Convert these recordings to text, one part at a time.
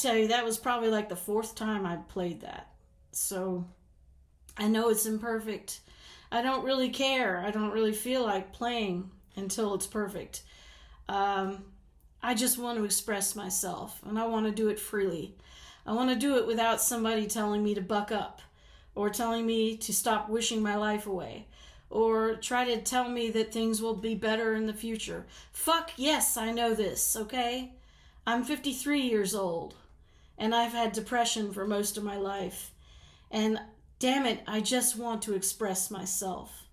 tell you, that was probably like the 4th time I played that. So I know it's imperfect. I don't really care. I don't really feel like playing until it's perfect. I just want to express myself, and I want to do it freely. I want to do it without somebody telling me to buck up, or telling me to stop wishing my life away, or try to tell me that things will be better in the future. Fuck yes, I know this, okay? I'm 53 years old, and I've had depression for most of my life. And damn it, I just want to express myself.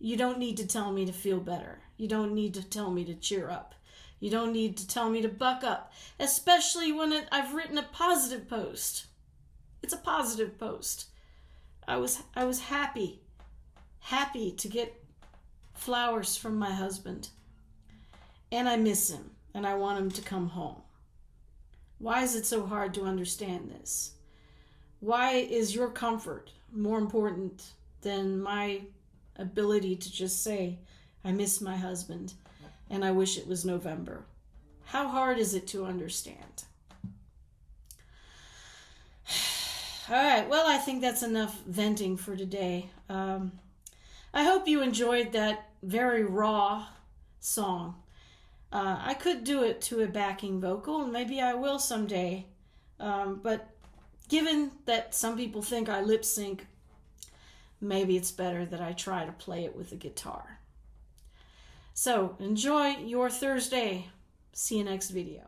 You don't need to tell me to feel better. You don't need to tell me to cheer up. You don't need to tell me to buck up, especially when I've written a positive post. It's a positive post. I was happy to get flowers from my husband. And I miss him, and I want him to come home. Why is it so hard to understand this? Why is your comfort more important than my ability to just say, I miss my husband, and I wish it was November? How hard is it to understand? All right, well, I think that's enough venting for today. I hope you enjoyed that very raw song. I could do it to a backing vocal, and maybe I will someday. But given that some people think I lip sync, maybe it's better that I try to play it with a guitar. So enjoy your Thursday. See you next video.